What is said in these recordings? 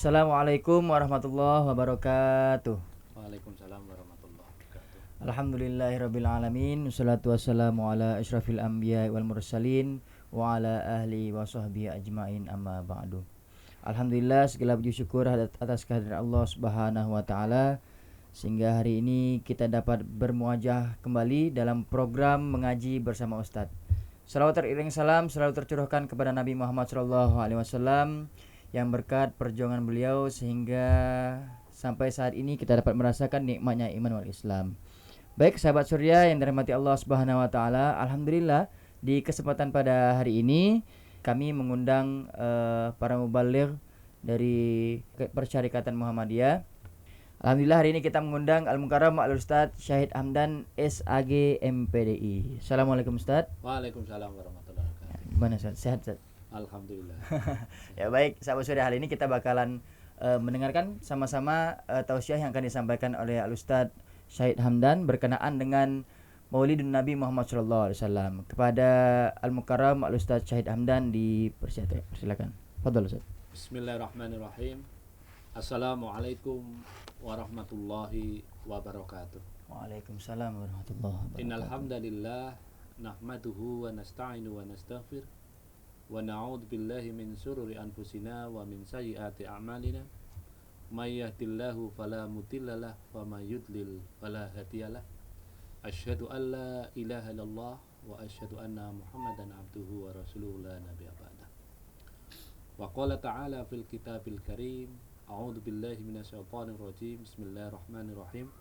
Assalamualaikum warahmatullahi wabarakatuh. Waalaikumsalam warahmatullahi wabarakatuh. Alhamdulillahirrabbilalamin. Wassalatu wassalamu ala asyrafil anbiya wal mursalin wa ala ahli wa sahbihi ajmain amma ba'du. Alhamdulillah, segala puji syukur atas kehadiran Allah Subhanahu wa taala sehingga hari ini kita dapat bermuajah kembali dalam program mengaji bersama Ustadz. Salawat teriring salam selalu tercurahkan kepada Nabi Muhammad SAW yang berkat perjuangan beliau sehingga sampai saat ini kita dapat merasakan nikmatnya iman wal Islam. Baik sahabat surya yang dirahmati Allah Subhanahu wa taala, alhamdulillah di kesempatan pada hari ini kami mengundang para mubaligh dari Persyarikatan Muhammadiyah. Alhamdulillah hari ini kita mengundang Al-Mukarram Al-Ustadz Syahid Hamdan SAG MPDI. Assalamualaikum Ustadz. Waalaikumsalam warahmatullahi wabarakatuh. Gimana Ustadz? Sehat Ustadz? Alhamdulillah. Ya baik, sahabat surya, hari ini kita bakalan mendengarkan sama-sama tausiah yang akan disampaikan oleh Al-Ustadz Syahid Hamdan berkenaan dengan Maulidun Nabi Muhammad SAW. Kepada Al-Mukarram Al-Ustadz Syahid Hamdan dipersilakan. Fadhal Ustadz. Bismillahirrahmanirrahim. Assalamualaikum warahmatullahi wabarakatuh. Waalaikumsalam warahmatullahi wabarakatuh. Innal hamdalillah nahmaduhu wa nasta'inu wa nastaghfir wa na'udzu billahi min shururi anfusina wa min sayyiati a'malina. May yahdihillahu fala mudhillalah wa may yudlil fala hadiyalah. Asyhadu an la ilaha illallah wa asyhadu anna Muhammadan abduhu wa rasuluhu la nabiyya ba'dah. Wa qala ta'ala fil kitabil karim, a'udzu billahi minasyaitonir rajim. Bismillahirrahmanirrahim.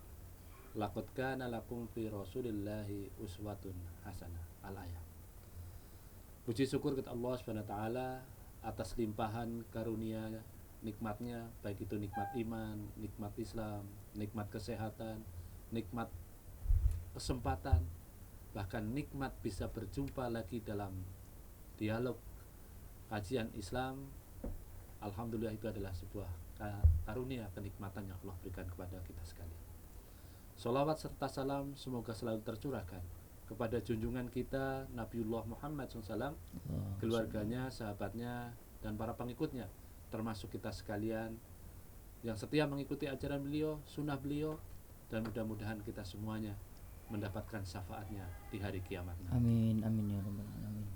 Laqad kana lakum fi rasulillahi uswatun hasanah. Al-ayat. Puji syukur kepada Allah Subhanahu wa taala atas limpahan karunia nikmatnya, baik itu nikmat iman, nikmat Islam, nikmat kesehatan, nikmat kesempatan, bahkan nikmat bisa berjumpa lagi dalam dialog kajian Islam. Alhamdulillah, itu adalah sebuah karunia kenikmatan yang Allah berikan kepada kita sekalian. Sholawat serta salam semoga selalu tercurahkan kepada junjungan kita Nabiullah Muhammad SAW, keluarganya, sahabatnya, dan para pengikutnya, termasuk kita sekalian yang setia mengikuti ajaran beliau, sunnah beliau, dan mudah-mudahan kita semuanya mendapatkan syafaatnya di hari kiamat nanti. Amin, amin ya rabbal alamin.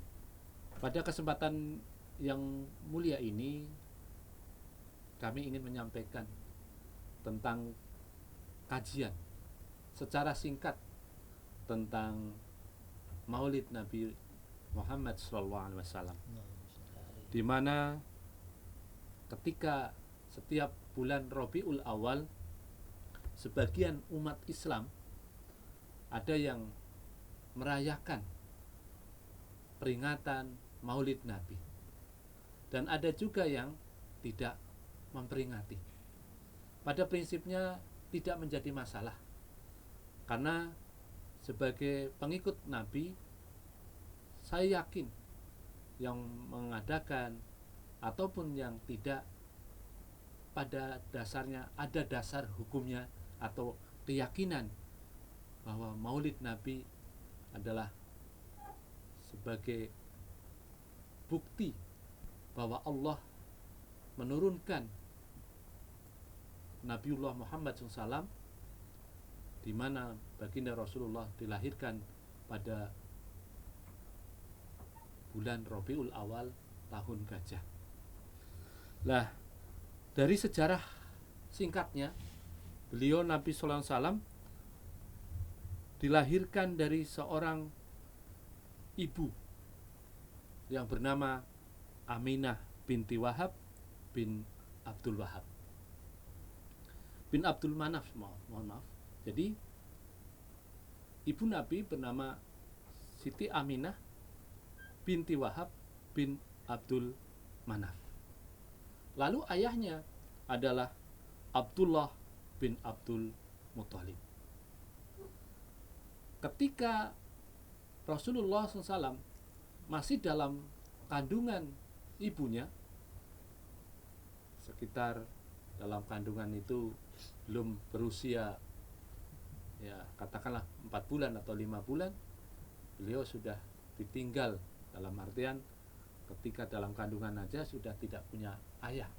Pada kesempatan yang mulia ini, kami ingin menyampaikan tentang kajian secara singkat tentang Maulid Nabi Muhammad SAW, di mana ketika setiap bulan Rabiul Awal, sebagian umat Islam ada yang merayakan peringatan Maulid Nabi, dan ada juga yang tidak memperingati. Pada prinsipnya tidak menjadi masalah, karena sebagai pengikut Nabi, saya yakin yang mengadakan ataupun yang tidak, pada dasarnya ada dasar hukumnya atau keyakinan bahwa Maulid Nabi adalah sebagai bukti bahwa Allah menurunkan Nabiullah Muhammad SAW, di mana baginda Rasulullah dilahirkan pada bulan Rabiul Awal tahun gajah. Nah, dari sejarah singkatnya, beliau Nabi Sallallahu Alaihi Wasallam dilahirkan dari seorang ibu yang bernama Aminah binti Wahab bin Abdul Wahab bin Abdul Manaf, mohon maaf. Jadi ibu Nabi bernama Siti Aminah binti Wahab bin Abdul Manaf. Lalu ayahnya adalah Abdullah bin Abdul Muthalib. Ketika Rasulullah SAW masih dalam kandungan ibunya, sekitar dalam kandungan itu belum berusia, ya katakanlah 4 bulan atau 5 bulan, beliau sudah ditinggal, dalam artian ketika dalam kandungan aja sudah tidak punya ayah,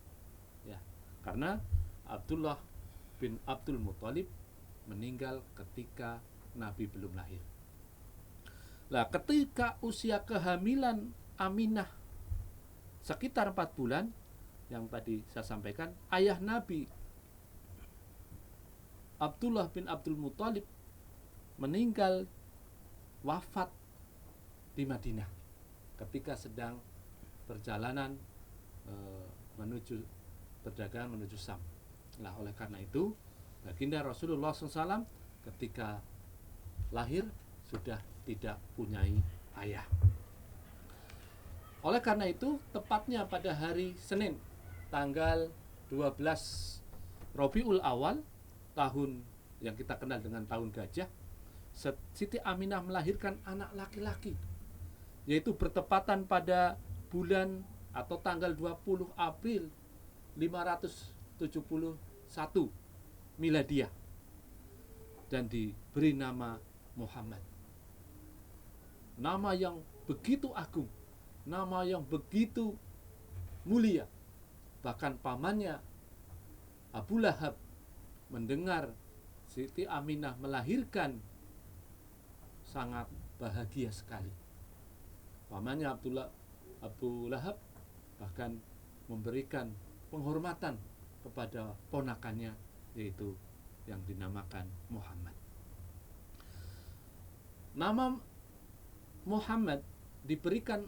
ya, Karena Abdullah bin Abdul Muthalib meninggal ketika Nabi belum lahir. Nah, ketika usia kehamilan Aminah sekitar 4 bulan, yang tadi saya sampaikan, ayah Nabi Abdullah bin Abdul Muthalib meninggal, wafat di Madinah ketika sedang perjalanan menuju perdagangan menuju Syam. Nah, oleh karena itu baginda Rasulullah SAW ketika lahir sudah tidak punyai ayah. Oleh karena itu tepatnya pada hari Senin tanggal 12 Rabiul Awal tahun yang kita kenal dengan tahun gajah, Siti Aminah melahirkan anak laki-laki, yaitu bertepatan pada bulan atau tanggal 20 April 571 Miladiah, dan diberi nama Muhammad. Nama yang begitu agung, nama yang begitu mulia. Bahkan pamannya Abu Lahab mendengar Siti Aminah melahirkan sangat bahagia sekali. Pamannya Abu Lahab bahkan memberikan penghormatan kepada ponakannya, yaitu yang dinamakan Muhammad. Nama Muhammad diberikan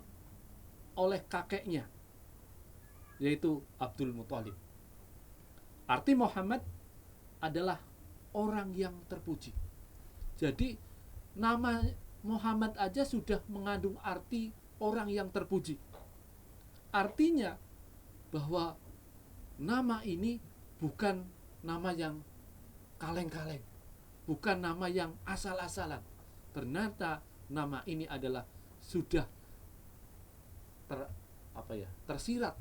oleh kakeknya, yaitu Abdul Muthalib. Arti Muhammad adalah orang yang terpuji. Jadi nama Muhammad aja sudah mengandung arti orang yang terpuji. Artinya bahwa nama ini bukan nama yang kaleng-kaleng, bukan nama yang asal-asalan. Ternyata nama ini adalah sudah tersirat,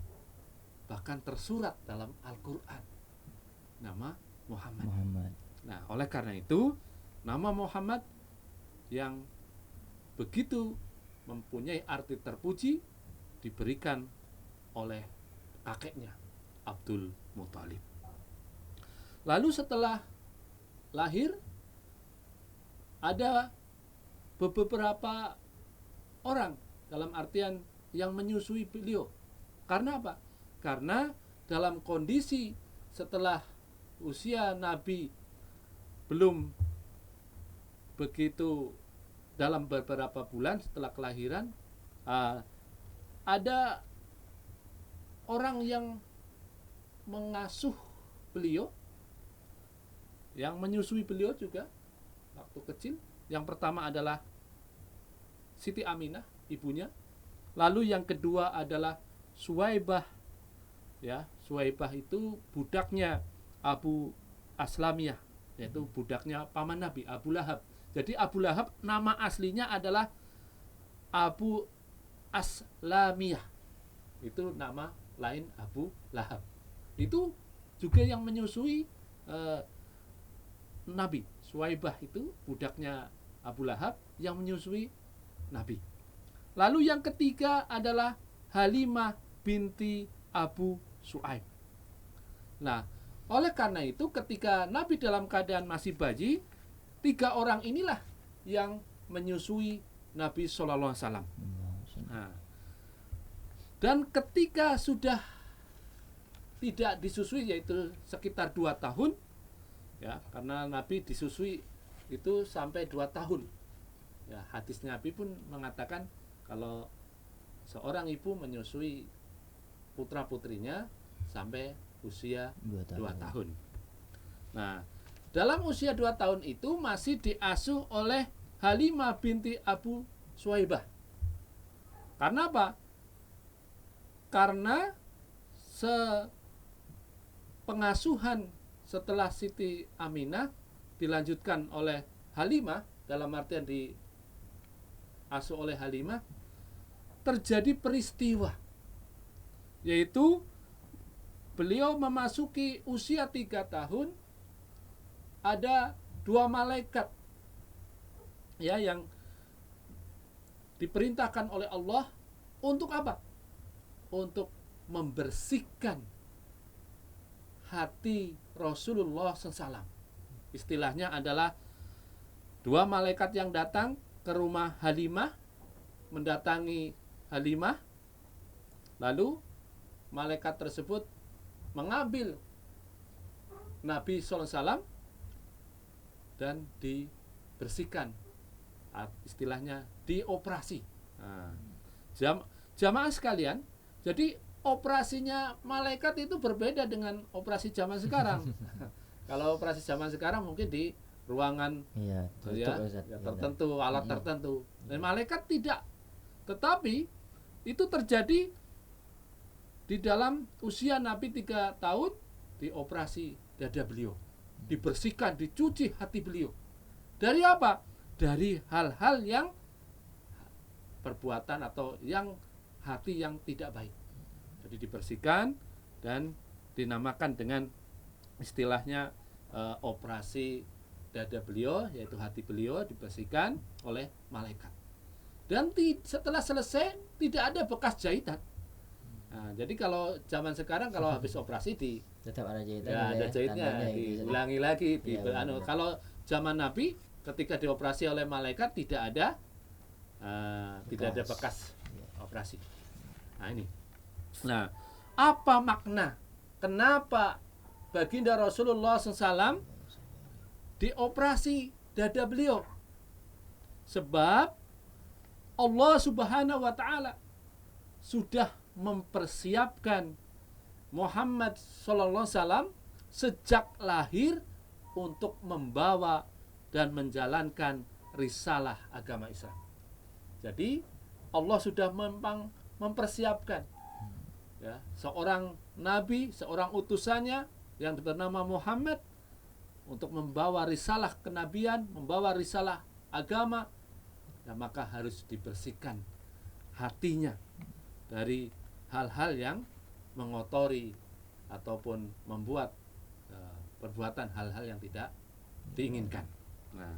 bahkan tersurat dalam Al-Quran, nama Muhammad. Nah, oleh karena itu nama Muhammad yang begitu mempunyai arti terpuji diberikan oleh kakeknya Abdul Muthalib. Lalu setelah lahir ada beberapa orang, dalam artian yang menyusui beliau. Karena apa? Karena dalam kondisi setelah usia Nabi belum begitu, dalam beberapa bulan setelah kelahiran, ada orang yang mengasuh beliau, yang menyusui beliau juga waktu kecil. Yang pertama adalah Siti Aminah, ibunya. Lalu yang kedua adalah Suwaibah. Ya, Suwaibah itu budaknya Abu Aslamiyah, yaitu budaknya paman Nabi Abu Lahab. Jadi Abu Lahab nama aslinya adalah Abu Aslamiyah. Itu nama lain Abu Lahab. Itu juga yang menyusui Nabi. Suwaibah itu budaknya Abu Lahab yang menyusui Nabi. Lalu yang ketiga adalah Halimah binti Abu Su'aib. Nah, oleh karena itu ketika Nabi dalam keadaan masih bayi, 3 orang inilah yang menyusui Nabi Sallallahu Alaihi Wasallam. Nah, dan ketika sudah tidak disusui, yaitu sekitar 2 tahun, ya, karena Nabi disusui itu sampai 2 tahun. Ya, hadis Nabi pun mengatakan kalau seorang ibu menyusui putra-putrinya sampai usia 2 tahun. Nah, dalam usia 2 tahun itu masih diasuh oleh Halimah binti Abu Suwaibah. Karena apa? Karena pengasuhan setelah Siti Aminah dilanjutkan oleh Halimah, dalam artian diasuh oleh Halimah, terjadi peristiwa, yaitu beliau memasuki usia 3 tahun, ada 2 malaikat, ya, yang diperintahkan oleh Allah untuk apa? Untuk membersihkan hati Rasulullah SAW. Istilahnya adalah dua malaikat yang datang ke rumah Halimah, mendatangi Halimah, lalu malaikat tersebut mengambil Nabi SAW dan dibersihkan, istilahnya dioperasi. Nah, jamaah sekalian, jadi operasinya malaikat itu berbeda dengan operasi zaman sekarang. Kalau operasi zaman sekarang mungkin di ruangan tertentu, alat tertentu. Dan malaikat tidak. Tetapi itu terjadi di dalam usia Nabi 3 tahun, dioperasi dada beliau, dibersihkan, dicuci hati beliau. Dari apa? Dari hal-hal yang perbuatan atau yang hati yang tidak baik. Jadi dibersihkan dan dinamakan dengan istilahnya operasi dada beliau, yaitu hati beliau dibersihkan oleh malaikat. Dan setelah selesai tidak ada bekas jahitan. Nah, jadi kalau zaman sekarang kalau habis operasi tetap ada jahitan, ya ada jahitnya, diulangi lagi, kalau zaman Nabi ketika dioperasi oleh malaikat tidak ada bekas operasi. Nah ini. Nah, apa makna? Kenapa baginda Rasulullah SAW dioperasi dada beliau? Sebab Allah Subhanahu wa Ta'ala sudah mempersiapkan Muhammad sallallahu alaihi wasallam sejak lahir untuk membawa dan menjalankan risalah agama Islam. Jadi Allah sudah mempersiapkan ya, seorang nabi, seorang utusannya yang bernama Muhammad untuk membawa risalah kenabian, membawa risalah agama, ya maka harus dibersihkan hatinya dari hal-hal yang mengotori ataupun membuat perbuatan hal-hal yang tidak diinginkan. Nah,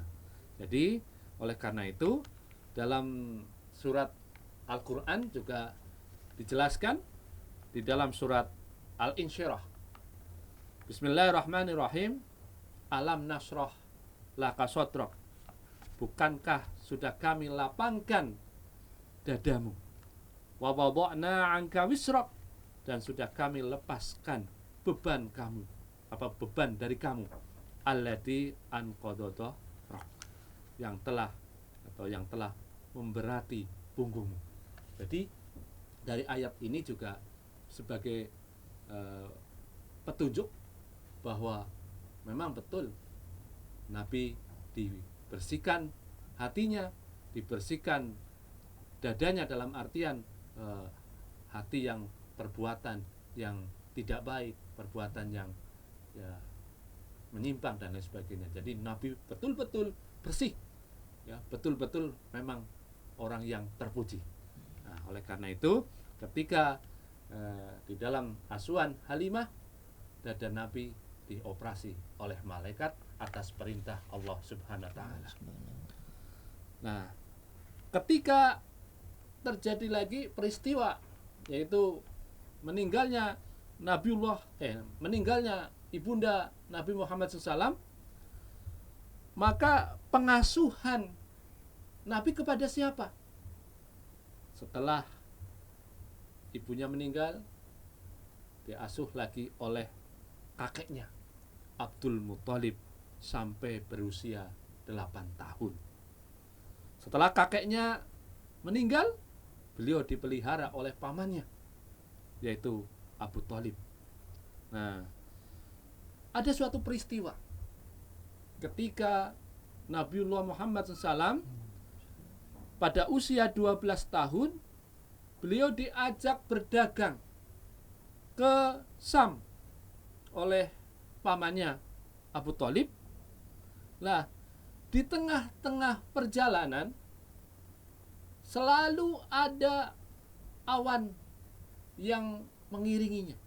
jadi oleh karena itu dalam surat Al-Quran juga dijelaskan di dalam surat Al-Insyirah. Bismillahirrahmanirrahim. Alam nasroh laka sodrok. Bukankah sudah kami lapangkan dadamu? Wa wada'na anka wisrak, dan sudah kami lepaskan beban kamu, beban dari kamu, alladzi anqadha rak, yang telah memberati punggungmu. Jadi dari ayat ini juga sebagai petunjuk bahwa memang betul Nabi dibersihkan hatinya, dibersihkan dadanya, dalam artian hati yang perbuatan yang tidak baik, perbuatan yang menyimpang dan lain sebagainya. Jadi Nabi betul-betul bersih, ya, betul-betul memang orang yang terpuji. Nah, oleh karena itu ketika di dalam asuhan Halimah, dada Nabi dioperasi oleh malaikat atas perintah Allah Subhanahu wa Ta'ala. Nah, ketika terjadi lagi peristiwa, yaitu meninggalnya ibunda Nabi Muhammad SAW, maka pengasuhan Nabi kepada siapa? Setelah ibunya meninggal, diasuh lagi oleh kakeknya Abdul Muthalib sampai berusia 8 tahun. Setelah kakeknya meninggal, beliau dipelihara oleh pamannya, yaitu Abu Thalib. Nah, ada suatu peristiwa ketika Nabiullah Muhammad SAW pada usia 12 tahun, beliau diajak berdagang ke Sam oleh pamannya Abu Thalib. Nah, di tengah-tengah perjalanan selalu ada awan yang mengiringinya.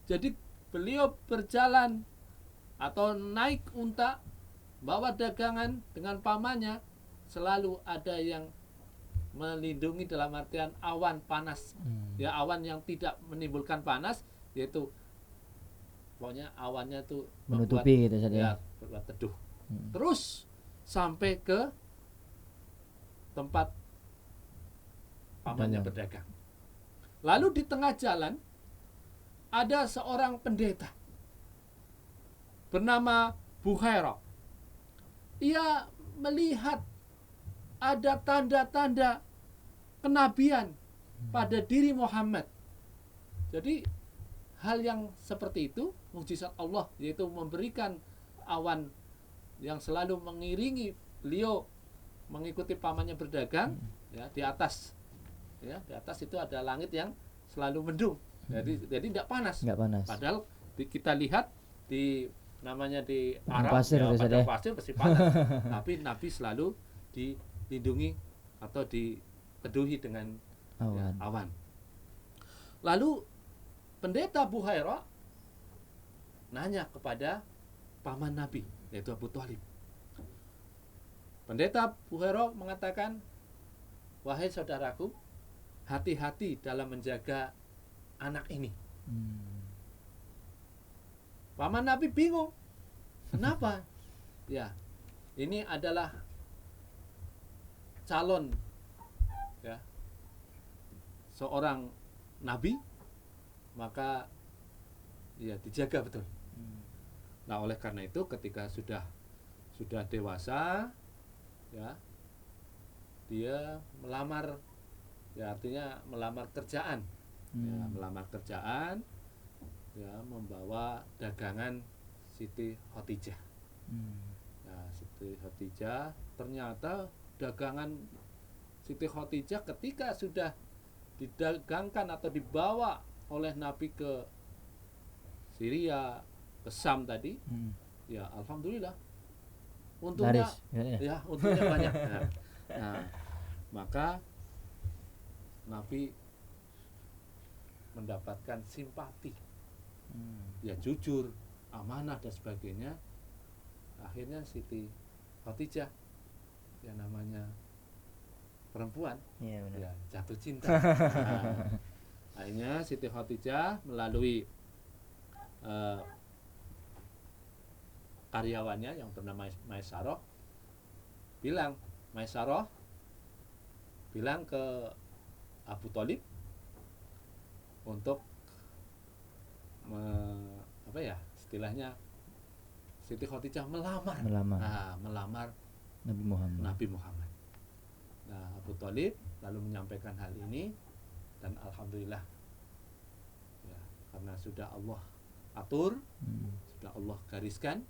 Jadi beliau berjalan atau naik unta, bawa dagangan dengan pamannya, selalu ada yang melindungi, dalam artian awan panas, ya, awan yang tidak menimbulkan panas, yaitu pokoknya awannya tuh menutupi gitu Ustaz ya berbuat teduh. Terus sampai ke tempat pamannya berdagang. Lalu di tengah jalan ada seorang pendeta bernama Buhairah. Ia melihat ada tanda-tanda kenabian pada diri Muhammad. Jadi hal yang seperti itu mukjizat Allah, yaitu memberikan awan yang selalu mengiringi beliau mengikuti pamannya berdagang, ya di atas itu ada langit yang selalu mendung. Jadi tidak panas. Padahal kita lihat di namanya di Arab pasir, ya, padang pasir pasti panas. Tapi Nabi selalu dilindungi atau diteduhi dengan awan. Lalu pendeta Buhairah nanya kepada paman Nabi, yaitu Abu Thalib. Pendeta Buhairah mengatakan, wahai saudaraku, hati-hati dalam menjaga anak ini. Paman Nabi bingung. Kenapa? Ya, ini adalah calon ya seorang nabi, maka ya dijaga betul. Nah, oleh karena itu ketika sudah dewasa, ya dia melamar, ya artinya melamar kerjaan, ya membawa dagangan Siti Khadijah. Nah, Siti Khadijah, ternyata dagangan Siti Khadijah ketika sudah didagangkan atau dibawa oleh Nabi ke Syria, ke Syam tadi, ya alhamdulillah untungnya untungnya banyak. Nah, maka Nabi mendapatkan simpati, ya jujur, amanah dan sebagainya. Akhirnya Siti Khadijah, yang namanya perempuan, ya jatuh cinta. Akhirnya Siti Khadijah melalui karyawannya yang bernama Maisarah bilang ke Abu Thalib untuk istilahnya Siti Khadijah melamar Nabi Muhammad. Nah, Abu Thalib lalu menyampaikan hal ini, dan alhamdulillah ya, karena sudah Allah atur, sudah Allah gariskan,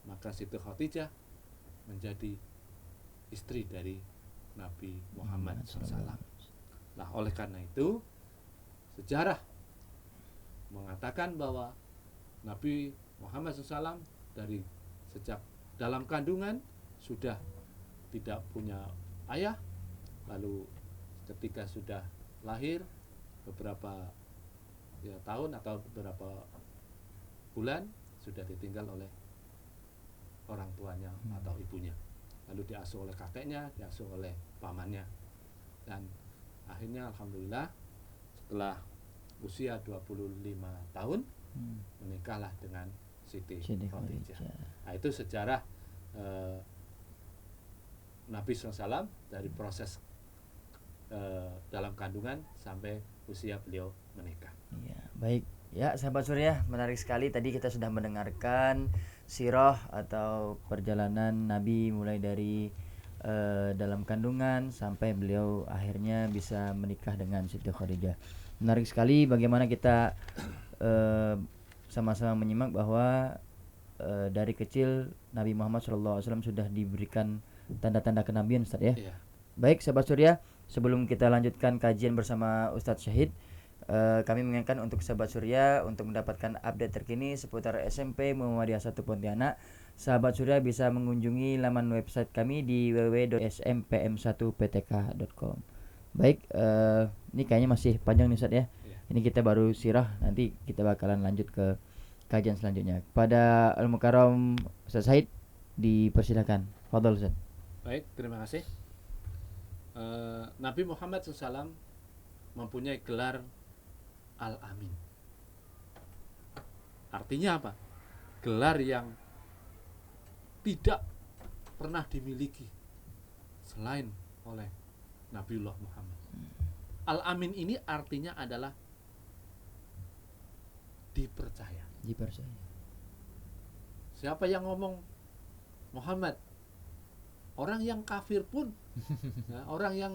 maka Siti Khadijah menjadi istri dari Nabi Muhammad SAW. Nah, oleh karena itu sejarah mengatakan bahwa Nabi Muhammad SAW dari sejak dalam kandungan sudah tidak punya ayah, lalu ketika sudah lahir beberapa tahun atau beberapa bulan sudah ditinggal oleh orang tuanya atau ibunya, lalu diasuh oleh kakeknya, diasuh oleh pamannya, dan akhirnya alhamdulillah setelah usia 25 tahun menikahlah dengan Siti Khadijah. Nah, itu sejarah Nabi SAW dari proses dalam kandungan sampai usia beliau menikah. Ya, baik. Ya, sahabat Surya, menarik sekali. Tadi kita sudah mendengarkan sirah atau perjalanan Nabi mulai dari dalam kandungan sampai beliau akhirnya bisa menikah dengan Siti Khadijah. Menarik sekali bagaimana kita sama-sama menyimak bahwa dari kecil Nabi Muhammad SAW sudah diberikan tanda-tanda kenabian, Ustaz ya. Iya. Baik sahabat Surya, sebelum kita lanjutkan kajian bersama Ustadz Syahid, kami mengingatkan untuk sahabat Surya untuk mendapatkan update terkini seputar SMP Muhammadiyah 1 Pontianak. Sahabat Surya bisa mengunjungi laman website kami di www.smpm1ptk.com. Baik, ini kayaknya masih panjang nih Ustadz ya. Ini kita baru sirah, nanti kita bakalan lanjut ke kajian selanjutnya. Pada Al-Mukarram Ustadz Syahid, dipersilakan. Fadhol Ustadz. Baik, terima kasih. Nabi Muhammad SAW mempunyai gelar Al-Amin. Artinya apa? Gelar yang tidak pernah dimiliki selain oleh Nabiullah Muhammad. Al-Amin ini artinya adalah dipercaya. Siapa yang ngomong Muhammad, orang yang kafir pun, ya, orang yang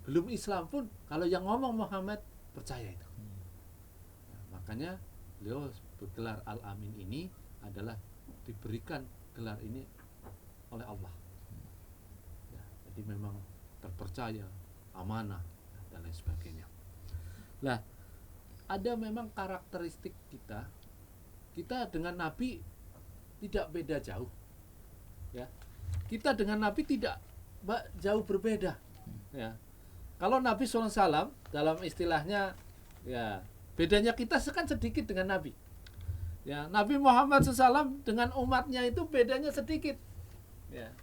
belum Islam pun, kalau yang ngomong Muhammad percaya itu. Nah, makanya beliau bergelar Al-Amin ini adalah diberikan gelar ini oleh Allah. Ya, jadi memang terpercaya, amanah, dan lain sebagainya. Nah, ada memang karakteristik kita dengan Nabi tidak beda jauh, ya. Kita dengan Nabi tidak jauh berbeda, ya. Kalau Nabi SAW dalam istilahnya, ya, bedanya kita kan sedikit dengan Nabi. Ya, Nabi Muhammad SAW dengan umatnya itu bedanya sedikit. Ya.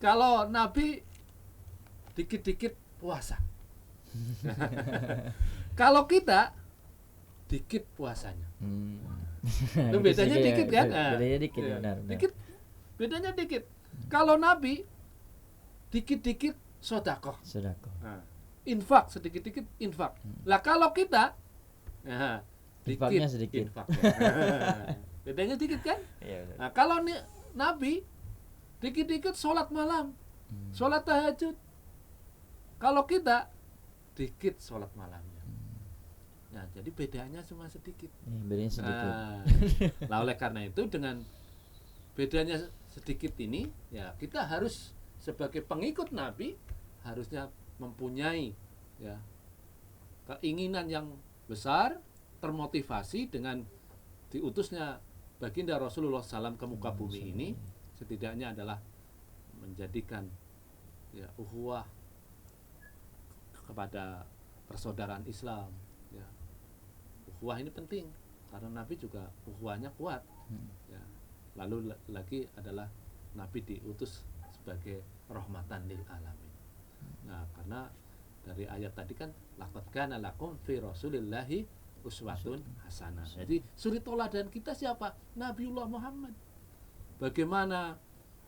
Kalau Nabi dikit-dikit puasa. Kalau kita dikit puasanya. Itu bedanya dikit kan? Bedanya dikit, ya. benar. Dikit, bedanya dikit. Kalau Nabi dikit-dikit sedekah. Nah, infak sedikit-dikit infak. Lah kalau kita, nah, infaknya sedikit. Bedanya dikit kan? Iya, benar. Nah, kalau Nabi dikit-dikit sholat malam, sholat tahajud. Kalau kita dikit sholat malamnya. Nah, jadi bedanya cuma sedikit. Bedanya sedikit. Nah, oleh karena itu dengan bedanya sedikit ini, ya kita harus sebagai pengikut Nabi harusnya mempunyai, ya, keinginan yang besar, termotivasi dengan diutusnya baginda Rasulullah SAW ke muka bumi ini, setidaknya adalah menjadikan, ya, ukhuwah kepada persaudaraan Islam. Ya. Ukhuwah ini penting karena Nabi juga ukhuwahnya kuat. Ya. Lalu lagi adalah Nabi diutus sebagai rahmatan lil alamin. Nah, karena dari ayat tadi kan laqad kana lakum fi rasulillahi uswatun hasanah. Jadi suri teladan kita siapa? Nabiullah Muhammad. Bagaimana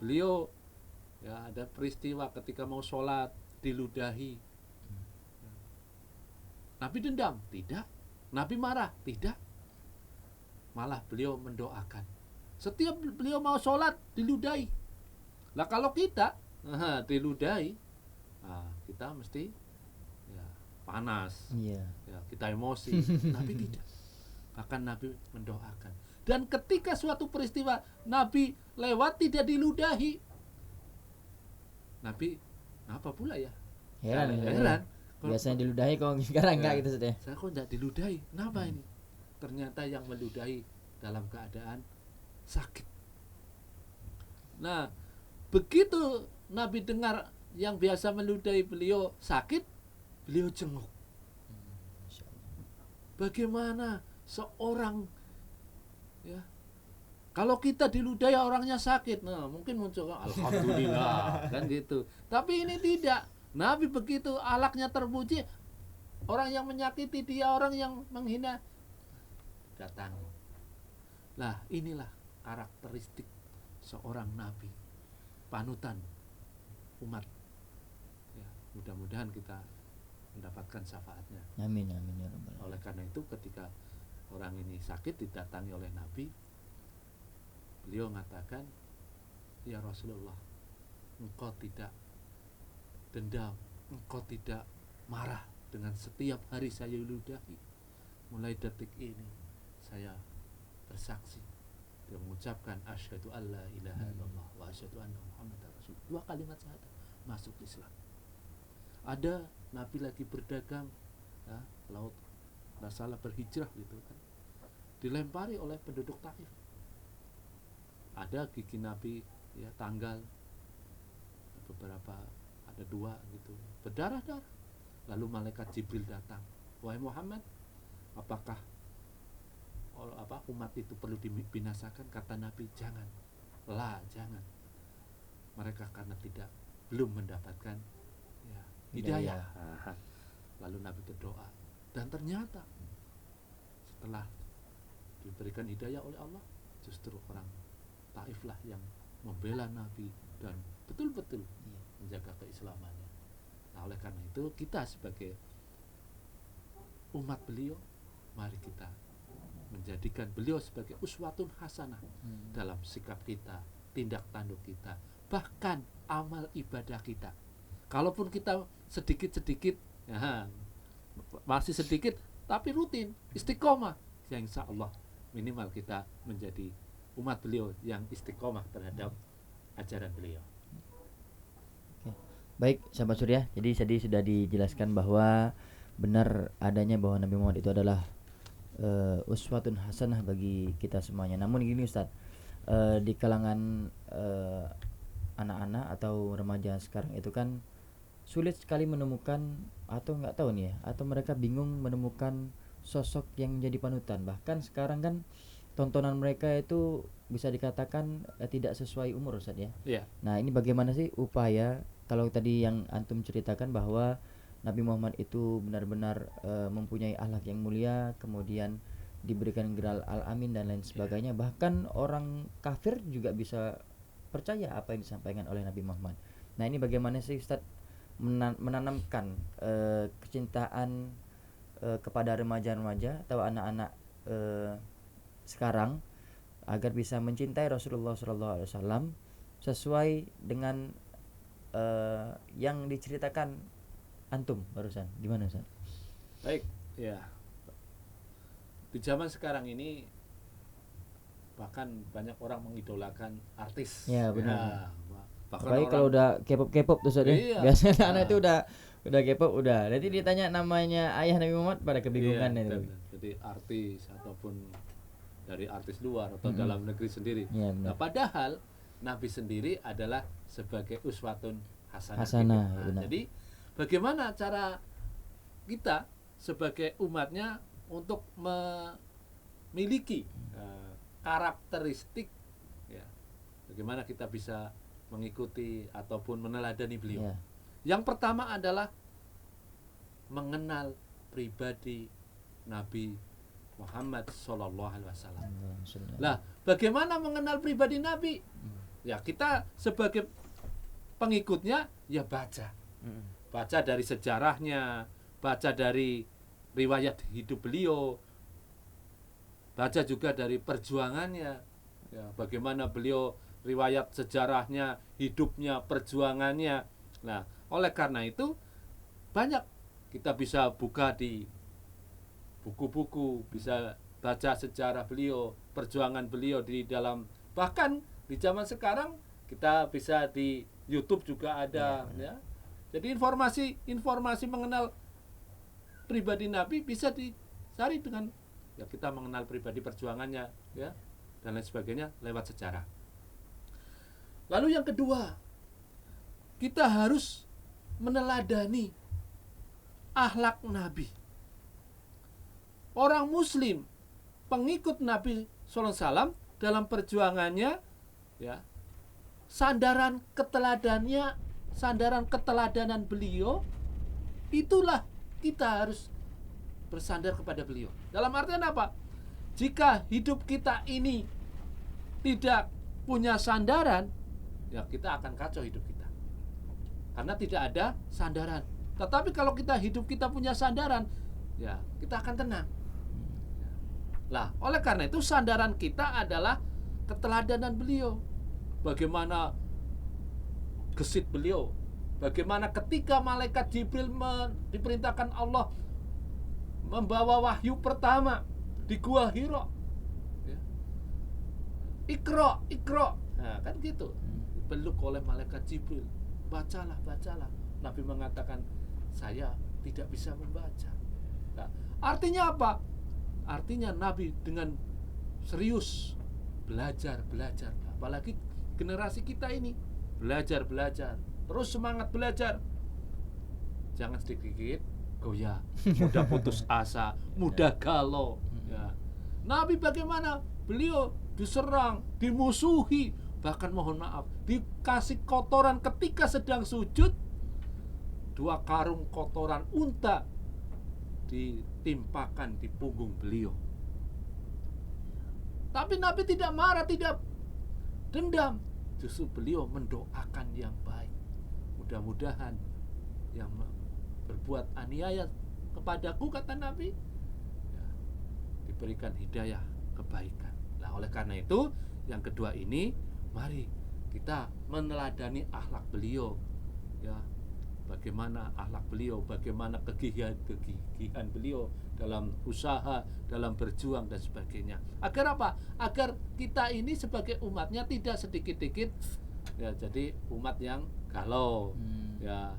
beliau, ya, ada peristiwa ketika mau sholat diludahi. Nabi dendam? Tidak. Nabi marah? Tidak. Malah beliau mendoakan. Setiap beliau mau sholat diludahi. Lah kalau kita diludahi, kita mesti, ya, panas, ya, kita emosi. Nabi tidak. Bahkan Nabi mendoakan. Dan ketika suatu peristiwa Nabi lewat tidak diludahi, Nabi apa pula ya? Heran. Biasanya diludahi kok sekarang enggak gitu sudah. Saya kok enggak diludahi? Kenapa ini? Ternyata yang meludahi dalam keadaan sakit. Nah, begitu Nabi dengar yang biasa meludahi beliau sakit, beliau jenguk. Bagaimana seorang, ya, kalau kita diludahi orangnya sakit, nah mungkin muncul alhamdulillah kan gitu. Tapi ini tidak. Nabi begitu alaknya terpuji, orang yang menyakiti dia, orang yang menghina datang. Nah, inilah karakteristik seorang Nabi, panutan umat. Ya, mudah-mudahan kita mendapatkan syafaatnya. Amin amin ya rabbal alamin. Oleh karena itu ketika orang ini sakit didatangi oleh Nabi, beliau mengatakan, ya Rasulullah, engkau tidak dendam, engkau tidak marah dengan setiap hari saya ludahi. Mulai detik ini saya bersaksi, dia mengucapkan asyhadu alla ilaha illallah wa asyhadu anna muhammadar rasul. 2 kalimat syahadat, masuk Islam. Ada Nabi lagi berdagang, ya, laut, nggak salah berhijrah gitu kan, dilempari oleh penduduk Taif. Ada gigi Nabi, ya, tanggal beberapa, ada 2 gitu, berdarah-darah. Lalu malaikat Jibril datang, wahai Muhammad, apakah umat itu perlu dibinasakan? Kata Nabi, jangan, jangan. Mereka karena belum mendapatkan, ya, hidayah. Lalu Nabi berdoa, dan ternyata setelah diberikan hidayah oleh Allah, justru orang Taif lah yang membela Nabi dan betul-betul menjaga keislamannya. Nah, oleh karena itu kita sebagai umat beliau, mari kita menjadikan beliau sebagai uswatun hasanah dalam sikap kita, tindak tanduk kita, bahkan amal ibadah kita. Kalaupun kita sedikit-sedikit, ya, masih sedikit, tapi rutin, istiqomah, ya insya Allah minimal kita menjadi umat beliau yang istiqomah terhadap ajaran beliau. Baik, sahabat Surya. Jadi tadi sudah dijelaskan bahwa benar adanya bahwa Nabi Muhammad itu adalah uswatun hasanah bagi kita semuanya. Namun gini Ustaz, di kalangan anak-anak atau remaja sekarang itu kan sulit sekali menemukan, atau nggak tahu nih ya, atau mereka bingung menemukan sosok yang menjadi panutan. Bahkan sekarang kan tontonan mereka itu bisa dikatakan tidak sesuai umur Ustaz ya. Iya. Nah, ini bagaimana sih upaya, kalau tadi yang antum ceritakan bahwa Nabi Muhammad itu benar-benar mempunyai akhlak yang mulia, kemudian diberikan gelar al-amin dan lain sebagainya. Bahkan orang kafir juga bisa percaya apa yang disampaikan oleh Nabi Muhammad. Nah, ini bagaimana sih Ustaz menanamkan kecintaan kepada remaja-remaja atau anak-anak sekarang agar bisa mencintai Rasulullah SAW sesuai dengan yang diceritakan antum barusan. Gimana Ustaz? Baik, ya. Di zaman sekarang ini bahkan banyak orang mengidolakan artis. Ya, benar. Ya, bahkan apalagi kalau udah K-pop tuh Ustaz ya. Iya. Biasanya anak itu udah K-pop udah. Nanti ditanya namanya ayah Nabi Muhammad pada kebingungan iya, itu. Jadi artis ataupun dari artis luar atau dalam negeri sendiri. Ya, nah, padahal Nabi sendiri adalah sebagai uswatun hasanah. Hasanah, Nah, benar. jadi bagaimana cara kita sebagai umatnya untuk memiliki karakteristik, ya, bagaimana kita bisa mengikuti ataupun meneladani beliau. Ya. Yang pertama adalah mengenal pribadi Nabi Muhammad Sallallahu Alaihi Wasallam. Lah, bagaimana mengenal pribadi Nabi? Ya, kita sebagai pengikutnya ya baca dari sejarahnya, baca dari riwayat hidup beliau, baca juga dari perjuangannya, ya, bagaimana beliau riwayat sejarahnya, hidupnya, perjuangannya. Nah, oleh karena itu banyak kita bisa buka di buku-buku, bisa baca sejarah beliau, perjuangan beliau di dalam, bahkan di zaman sekarang kita bisa di YouTube juga ada, ya. Jadi informasi mengenal pribadi Nabi bisa dicari dengan, ya, kita mengenal pribadi perjuangannya, ya, dan lain sebagainya lewat sejarah. Lalu yang kedua, kita harus meneladani akhlak Nabi. Orang Muslim, pengikut Nabi SAW dalam perjuangannya, ya, sandaran keteladanan beliau, itulah kita harus bersandar kepada beliau. Dalam artian apa? Jika hidup kita ini tidak punya sandaran, ya kita akan kacau hidup kita. Karena tidak ada sandaran. Tetapi kalau hidup kita punya sandaran, ya kita akan tenang. Lah, oleh karena itu sandaran kita adalah keteladanan beliau. Bagaimana gesit beliau, bagaimana ketika malaikat Jibril diperintahkan Allah membawa wahyu pertama di Gua Hira, ya. Iqra. Nah, kan gitu. Dipeluk oleh malaikat Jibril. Bacalah. Nabi mengatakan, saya tidak bisa membaca. Nah, artinya apa? Artinya Nabi dengan serius belajar. Apalagi generasi kita ini belajar, terus semangat belajar. Jangan sedikit goyah, mudah putus asa, mudah galau, ya. Nabi bagaimana? Beliau diserang, dimusuhi, bahkan mohon maaf, dikasih kotoran ketika sedang sujud. 2 karung kotoran unta ditimpakan di punggung beliau. Tapi Nabi tidak marah, tidak dendam. Justru beliau mendoakan yang baik. Mudah-mudahan yang berbuat aniaya kepadaku, kata Nabi, ya, diberikan hidayah kebaikan. Nah, oleh karena itu, yang kedua ini, mari kita meneladani akhlak beliau, ya. Bagaimana akhlak beliau, bagaimana kegigihan beliau dalam usaha, dalam berjuang dan sebagainya. Agar apa? Agar kita ini sebagai umatnya tidak sedikit-sedikit ya jadi umat yang galau, ya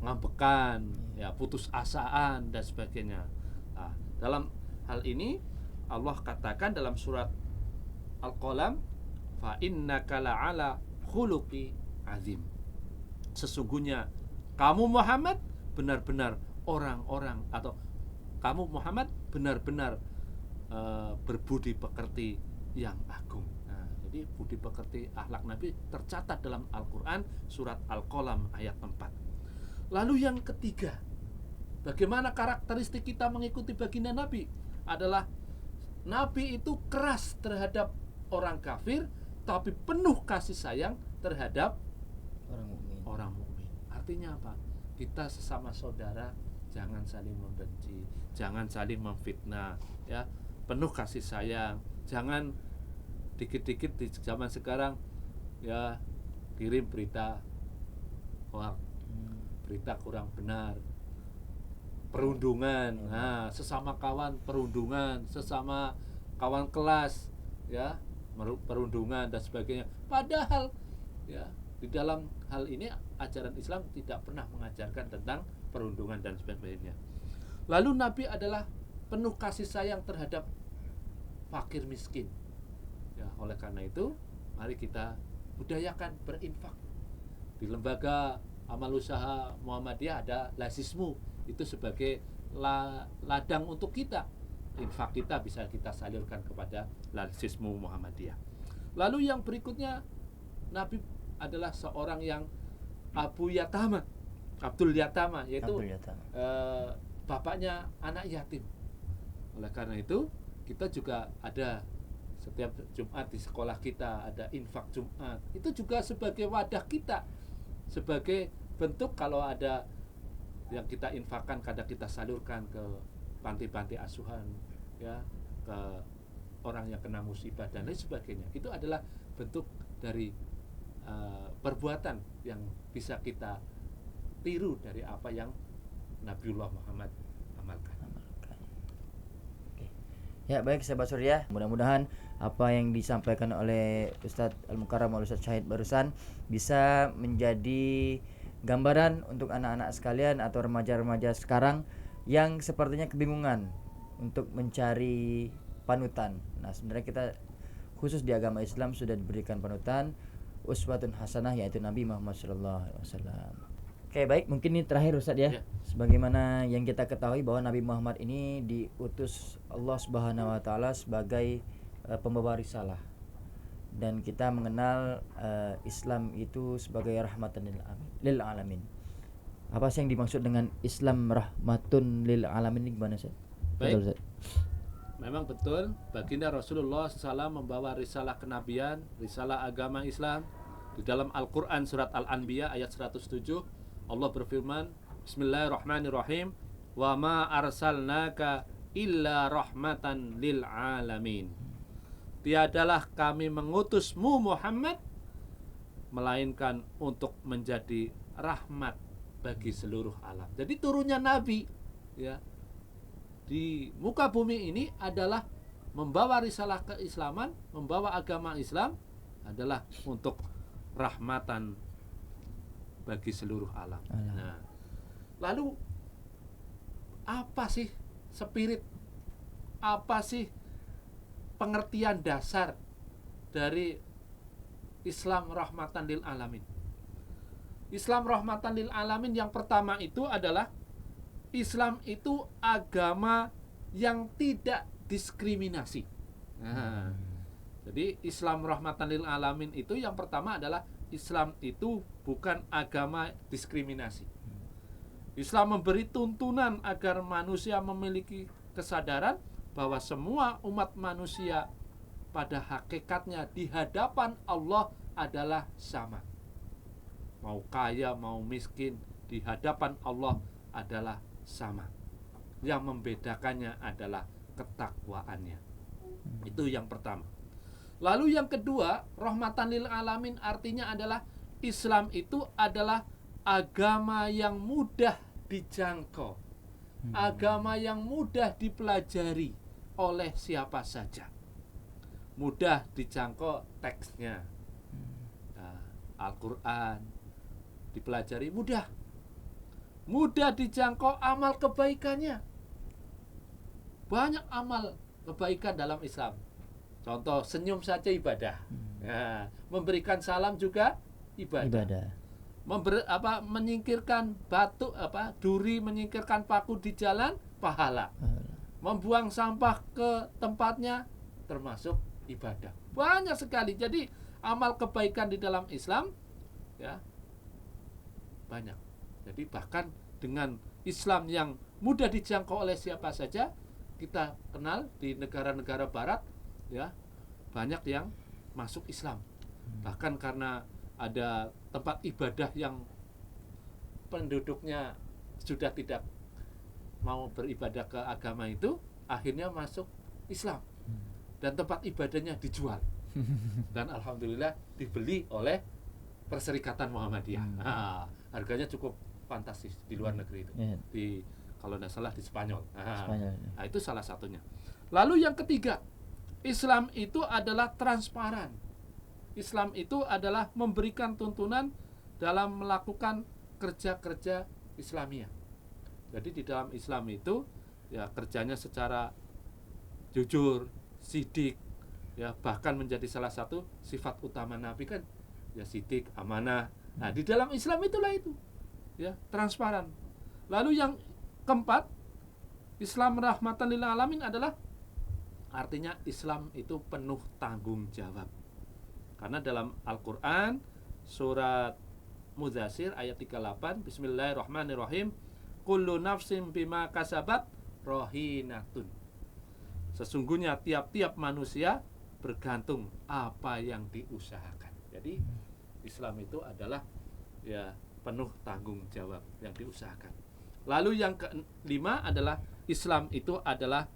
ngambekan, ya putus asaan dan sebagainya. Nah, dalam hal ini Allah katakan dalam surat Al-Qalam, fa innaka la'ala khuluqi azim. Sesungguhnya kamu Muhammad benar-benar orang-orang, atau kamu Muhammad benar-benar berbudi pekerti yang agung. Nah, jadi budi pekerti akhlak Nabi tercatat dalam Al-Quran surat Al-Qalam ayat 4. Lalu yang ketiga, bagaimana karakteristik kita mengikuti baginda Nabi adalah Nabi itu keras terhadap orang kafir, tapi penuh kasih sayang terhadap orang mukmin. Artinya apa? Kita sesama saudara jangan saling membenci, jangan saling memfitnah, ya. Penuh kasih sayang. Jangan dikit-dikit di zaman sekarang ya kirim berita hoax, berita kurang benar, perundungan. Nah, sesama kawan perundungan, sesama kawan kelas ya perundungan dan sebagainya. Padahal ya di dalam hal ini ajaran Islam tidak pernah mengajarkan tentang perundungan dan sebagainya. Lalu Nabi adalah penuh kasih sayang terhadap fakir miskin. Ya, oleh karena itu, mari kita budayakan berinfak. Di lembaga amal usaha Muhammadiyah ada lasismu, itu sebagai ladang untuk kita. Infak kita bisa kita salurkan kepada lasismu Muhammadiyah. Lalu yang berikutnya, Nabi adalah seorang yang Abdul Yatama, yaitu bapaknya anak yatim. Oleh karena itu kita juga ada setiap Jumat di sekolah kita ada infak Jumat. Itu juga sebagai wadah kita, sebagai bentuk kalau ada yang kita infakkan, kadang kita salurkan ke panti-panti asuhan, ya, ke orang yang kena musibah dan lain sebagainya. Itu adalah bentuk dari perbuatan yang bisa kita tiru dari apa yang Nabiullah Muhammad amalkan. Oke. Ya, baik sahabat Surya, mudah-mudahan apa yang disampaikan oleh Ustadz Al-Mukarram Ustadz Syahid barusan bisa menjadi gambaran untuk anak-anak sekalian atau remaja-remaja sekarang yang sepertinya kebingungan untuk mencari panutan. Nah, sebenarnya kita khusus di agama Islam sudah diberikan panutan uswatun hasanah, yaitu Nabi Muhammad SAW. Oke, baik, mungkin ini terakhir Ustadz ya. Sebagaimana yang kita ketahui bahwa Nabi Muhammad ini diutus Allah Subhanahu wa taala sebagai pembawa risalah. Dan kita mengenal Islam itu sebagai rahmatan lil alamin. Apa sih yang dimaksud dengan Islam rahmatun lil alamin ini gimana Ustaz? Baik. Betul, memang betul, baginda Rasulullah SAW membawa risalah kenabian, risalah agama Islam. Di dalam Al-Quran surat Al-Anbiya ayat 107, Allah berfirman, Bismillahirrahmanirrahim, wa ma arsalnaka illa rahmatan lil alamin. Tiadalah kami mengutusmu Muhammad melainkan untuk menjadi rahmat bagi seluruh alam. Jadi turunnya Nabi ya di muka bumi ini adalah membawa risalah keislaman, membawa agama Islam adalah untuk rahmatan bagi seluruh alam. Nah, lalu apa sih spirit, apa sih pengertian dasar dari Islam rahmatan lil alamin? Islam rahmatan lil alamin yang pertama itu adalah Islam itu agama yang tidak diskriminasi. Nah, jadi Islam rahmatan lil alamin itu yang pertama adalah Islam itu bukan agama diskriminasi. Islam memberi tuntunan agar manusia memiliki kesadaran bahwa semua umat manusia pada hakikatnya di hadapan Allah adalah sama. Mau kaya, mau miskin, di hadapan Allah adalah sama. Yang membedakannya adalah ketakwaannya. Itu yang pertama. Lalu yang kedua, rahmatan lil alamin artinya adalah Islam itu adalah agama yang mudah dijangkau, agama yang mudah dipelajari oleh siapa saja. Mudah dijangkau teksnya. Nah, Al-Quran dipelajari mudah. Mudah dijangkau amal kebaikannya. Banyak amal kebaikan dalam Islam. Contoh, senyum saja ibadah. Nah, memberikan salam juga ibadah. Menyingkirkan batu duri, menyingkirkan paku di jalan pahala. Membuang sampah ke tempatnya termasuk ibadah. Banyak sekali. Jadi amal kebaikan di dalam Islam ya banyak. Jadi bahkan dengan Islam yang mudah dijangkau oleh siapa saja, kita kenal di negara-negara barat ya banyak yang masuk Islam. Bahkan karena ada tempat ibadah yang penduduknya sudah tidak mau beribadah ke agama itu, akhirnya masuk Islam. Dan tempat ibadahnya dijual. Dan alhamdulillah dibeli oleh Perserikatan Muhammadiyah. Harganya cukup fantastis di luar negeri itu. Di kalau tidak salah di Spanyol. Nah, itu salah satunya. Lalu yang ketiga, Islam itu adalah transparan. Islam itu adalah memberikan tuntunan dalam melakukan kerja-kerja Islamiyah. Jadi di dalam Islam itu ya kerjanya secara jujur, sidik, ya bahkan menjadi salah satu sifat utama Nabi kan ya sidik, amanah. Nah, di dalam Islam itulah itu. Ya, transparan. Lalu yang keempat, Islam rahmatan lil alamin adalah artinya Islam itu penuh tanggung jawab. Karena dalam Al-Qur'an surat Mudzashir ayat 38, Bismillahirrahmanirrahim, kullu nafsin bima kasabat rahinatun. Sesungguhnya tiap-tiap manusia bergantung apa yang diusahakan. Jadi Islam itu adalah ya penuh tanggung jawab yang diusahakan. Lalu yang kelima adalah Islam itu adalah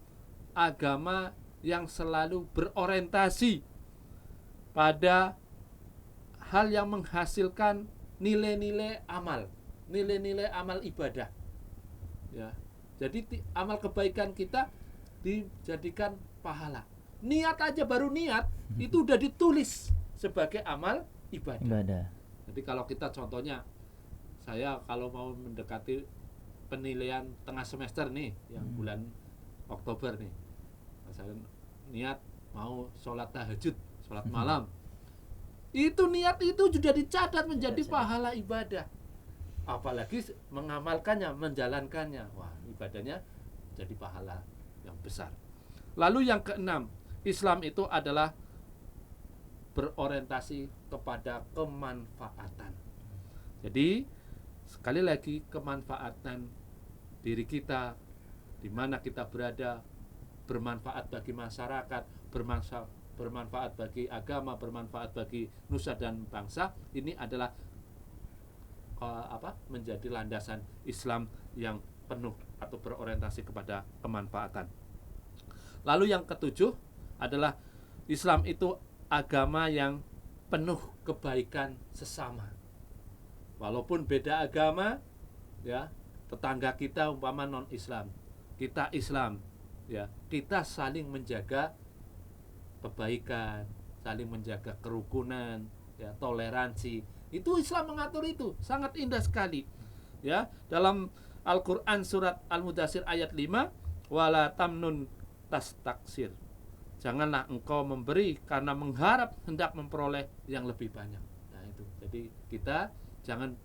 agama yang selalu berorientasi pada hal yang menghasilkan nilai-nilai amal ibadah. Ya. Jadi amal kebaikan kita dijadikan pahala. Niat aja baru niat itu udah ditulis sebagai amal ibadah. Jadi kalau kita contohnya, saya kalau mau mendekati penilaian tengah semester nih, yang bulan Oktober nih, saya niat mau sholat tahajud, sholat malam. Itu niat itu sudah dicatat menjadi pahala ibadah. Apalagi mengamalkannya, menjalankannya. Wah, ibadahnya jadi pahala yang besar. Lalu yang keenam, Islam itu adalah berorientasi kepada kemanfaatan. Jadi sekali lagi kemanfaatan diri kita, di mana kita berada, bermanfaat bagi masyarakat, bermanfaat bagi agama, bermanfaat bagi nusa dan bangsa. Ini adalah menjadi landasan Islam yang penuh atau berorientasi kepada kemanfaatan. Lalu yang ketujuh adalah Islam itu agama yang penuh kebaikan sesama. Walaupun beda agama, ya, tetangga kita umpama non-Islam, kita Islam, ya, kita saling menjaga kebaikan, saling menjaga kerukunan, ya, toleransi. Itu Islam mengatur itu, sangat indah sekali. Ya, dalam Al-Qur'an surat Al-Mudzashir ayat 5, wala tamnun tastaksir. Janganlah engkau memberi karena mengharap hendak memperoleh yang lebih banyak. Nah, itu. Jadi kita jangan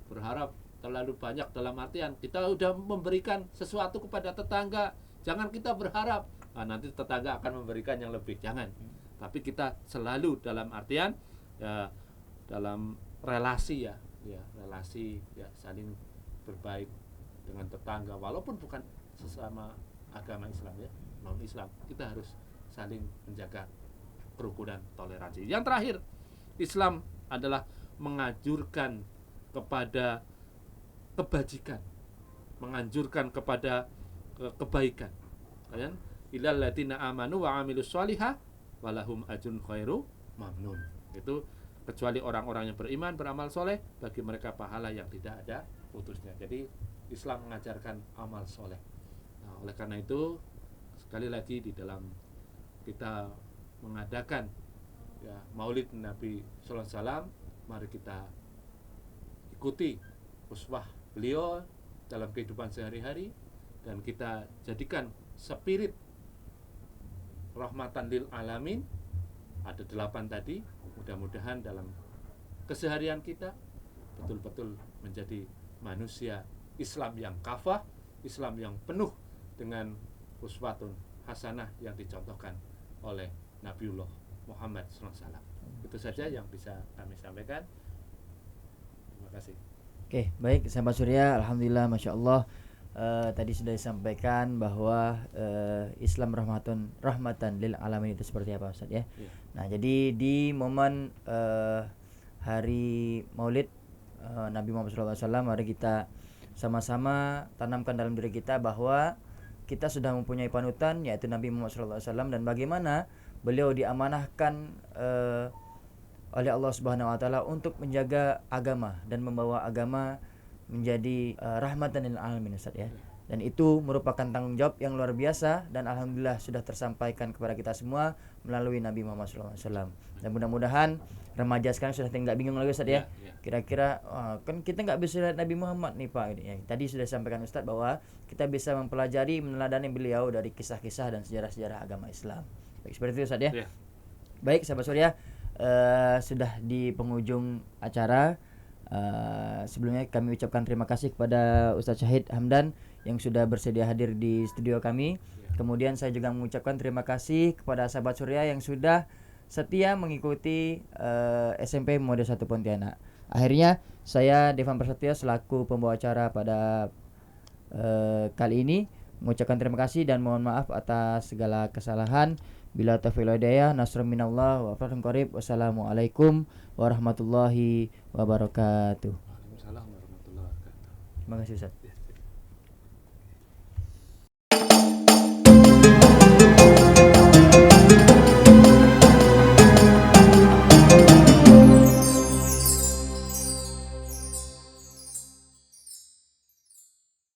berharap terlalu banyak, dalam artian kita udah memberikan sesuatu kepada tetangga, jangan kita berharap nanti tetangga akan memberikan yang lebih. Jangan. Tapi kita selalu dalam artian ya, dalam relasi relasi saling berbaik dengan tetangga, walaupun bukan sesama agama Islam, ya, non Islam, kita harus saling menjaga kerukunan, toleransi. Yang terakhir, Islam adalah menganjurkan kepada kebajikan, menganjurkan kepada kebaikan. Kan? Ilal ladzina amanu wa amilus sholihah walahum ajrun khairu mamnun. Itu kecuali orang-orang yang beriman, beramal soleh, bagi mereka pahala yang tidak ada putusnya. Jadi Islam mengajarkan amal soleh. Nah, oleh karena itu sekali lagi di dalam kita mengadakan ya Maulid Nabi Sallallahu Alaihi Wasallam, mari kita ikuti uswah beliau dalam kehidupan sehari-hari dan kita jadikan spirit rahmatan lil alamin. Ada 8 tadi, mudah-mudahan dalam keseharian kita betul-betul menjadi manusia Islam yang kafah, Islam yang penuh dengan uswatun hasanah yang dicontohkan oleh Nabiullah Muhammad SAW. Itu saja yang bisa kami sampaikan. Terima kasih. Oke, baik sahabat Surya, alhamdulillah, masya Allah. Tadi sudah disampaikan bahwa Islam rahmatan lil alamin itu seperti apa, Ustaz ya. Ya. Nah, jadi di momen hari Maulid Nabi Muhammad SAW, mari kita sama-sama tanamkan dalam diri kita bahwa kita sudah mempunyai panutan, yaitu Nabi Muhammad SAW, dan bagaimana beliau diamanahkan oleh Allah Subhanahu Wa Taala untuk menjaga agama dan membawa agama menjadi rahmatan lil alamin, Ustaz ya. Dan itu merupakan tanggung jawab yang luar biasa, dan alhamdulillah sudah tersampaikan kepada kita semua melalui Nabi Muhammad SAW. Dan mudah-mudahan remaja sekarang sudah tidak bingung lagi, Ustaz ya. Kira-kira kan kita nggak bisa lihat Nabi Muhammad nih Pak. Ya, tadi sudah disampaikan Ustaz bahwa kita bisa mempelajari, meneladani beliau dari kisah-kisah dan sejarah-sejarah agama Islam. Baik, seperti itu, Ustaz ya. Baik sahabat Surya, sudah di penghujung acara. Sebelumnya kami ucapkan terima kasih kepada Ustaz Syahid Hamdan yang sudah bersedia hadir di studio kami. Kemudian saya juga mengucapkan terima kasih kepada sahabat Surya yang sudah setia mengikuti SMP Mode 1 Pontianak. Akhirnya saya Devan Prasetyo selaku pembawa acara pada kali ini mengucapkan terima kasih dan mohon maaf atas segala kesalahan. Bila taufiq wal hidayah, nasrun minallah wa fathun qarib. Wassalamualaikum warahmatullahi wabarakatuh. Waalaikumsalam warahmatullahi wabarakatuh. Terima kasih, Ustaz.